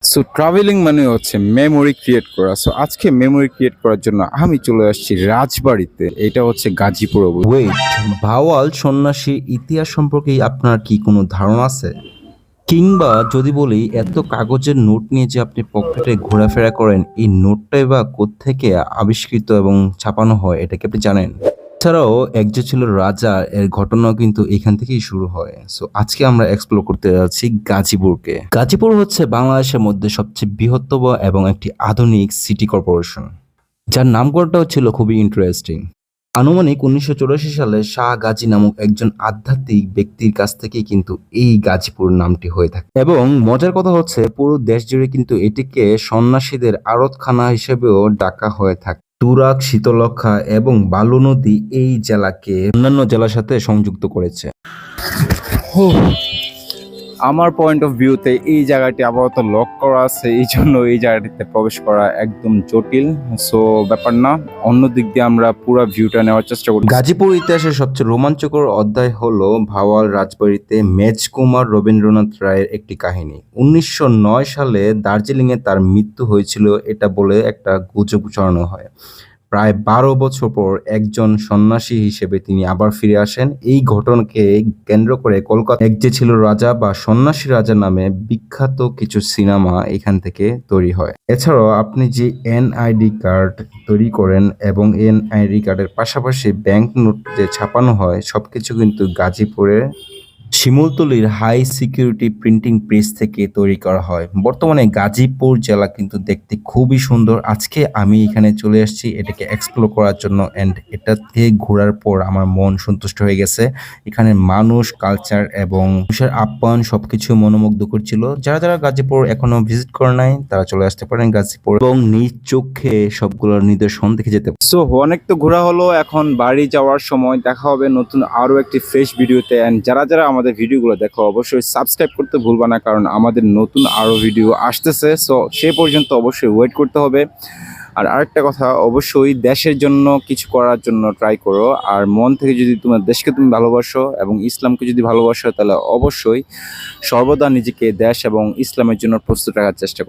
So travelling মানে হচ্ছে memory create করা। সো আজকে মেমোরি ক্রিয়েট করার জন্য আমি চলে আসছি রাজবাড়িতে। এটা হচ্ছে গাজীপুর ওয়েট, ভাওয়াল সন্ন্যাসীর ইতিহাস সম্পর্কে আপনার কি কোনো ধারণা আছে? কিংবা যদি বলি এত কাগজের নোট নিয়ে যে আপনি পকেটে ঘোরাফেরা করেন, এই নোটটাই বা কোত্থেকে আবিষ্কৃত এবং ছাপানো হয় এটা কি আপনি জানেন? এছাড়াও এক যে ছিল রাজা, এর ঘটনাও কিন্তু এখান থেকেই শুরু হয়। সো আজকে আমরা এক্সপ্লোর করতে যাচ্ছি গাজীপুরকে। গাজীপুর হচ্ছে বাংলাদেশের মধ্যে সবচেয়ে বৃহত্তম এবং একটি আধুনিক সিটি কর্পোরেশন, যার নামকরণটাও ছিল খুবই ইন্টারেস্টিং। আনুমানিক ১৯৮৪ সালে শাহ গাজী নামক একজন আধ্যাত্মিক ব্যক্তির কাছ থেকেই কিন্তু এই গাজীপুর নামটি হয়ে থাকে। এবং মজার কথা হচ্ছে পুরো দেশ জুড়ে কিন্তু এটিকে সন্ন্যাসীদের আড়তখানা হিসেবেও ডাকা হয়ে থাকে। তুরাগ, শীতলক্ষ্যা এবং বালু নদী এই জেলাকে অন্যান্য জেলার সাথে সংযুক্ত করেছে। আমার পয়েন্ট অফ ভিউতে এই জায়গাটি আপাতত লক করা আছে, এই জন্য এই জায়গাটিতে প্রবেশ করা একদম জটিল। সো ব্যাপার না, অন্য দিক দিয়ে আমরা পুরো ভিউটা নেওয়ার চেষ্টা করি। গাজীপুর ইতিহাসের সবচেয়ে রোমাঞ্চকর অধ্যায় হলো ভাওয়াল রাজবাড়িতে মেজকুমার রবীন্দ্রনাথ রায়ের একটি কাহিনী। ১৯০৯ সালে দার্জিলিংয়ে তার মৃত্যু হয়েছিল এটা বলে একটা গুজব ছড়ানো হয়। প্রায় ১২ বছর পর একজন সন্ন্যাসী হিসেবে তিনি আবার ফিরে আসেন। এই ঘটনাকে কেন্দ্র করে কলকাতা এক যে ছিল রাজা বা সন্ন্যাসী রাজা নামে বিখ্যাত কিছু সিনেমা এখান থেকে তৈরি হয়। এছাড়াও আপনি যে এনআইডি কার্ড তৈরি করেন এবং এনআইডি কার্ডের পাশাপাশি ব্যাংক নোট যে ছাপানো হয় সবকিছু কিন্তু গাজীপুরে শিমুলতলির হাই সিকিউরিটি প্রিন্টিং প্রেস থেকে তৈরি করা হয়। বর্তমানে গাজীপুর জেলা কিন্তু দেখতে খুবই সুন্দর। আজকে আমি এখানে চলে আসছি এটাকে এক্সপ্লোর করার জন্য, অ্যান্ড এটাতে ঘোরার পর আমার মন সন্তুষ্ট হয়ে গেছে। এখানে মানুষ, কালচার এবং মানুষের আপ্যায়ন সবকিছু মনোমুগ্ধ করছিল। যারা যারা গাজীপুর এখনো ভিজিট করে নাই তারা চলে আসতে পারেন গাজীপুর এবং নিজ চোখে সবগুলোর নিদর্শন দেখে যেতে পারেন। সো অনেক তো ঘোরা হলো, এখন বাড়ি যাওয়ার সময়। দেখা হবে নতুন আরো একটি ফ্রেশ ভিডিওতে। এন্ড যারা যারা আমাদের ভিডিওগুলো দেখো অবশ্যই সাবস্ক্রাইব করতে ভুলবা না, কারণ আমাদের নতুন আরো ভিডিও আসতেছে। সো সে পর্যন্ত অবশ্যই ওয়েট করতে হবে। আর আরেকটা কথা, অবশ্যই দেশের জন্য কিছু করার জন্য ট্রাই করো। আর মন থেকে যদি তোমার দেশকে তুমি ভালোবাসো এবং ইসলামকে যদি ভালোবাসো, তাহলে অবশ্যই সর্বদা নিজেকে দেশ এবং ইসলামের জন্য প্রস্তুত রাখার চেষ্টা করো।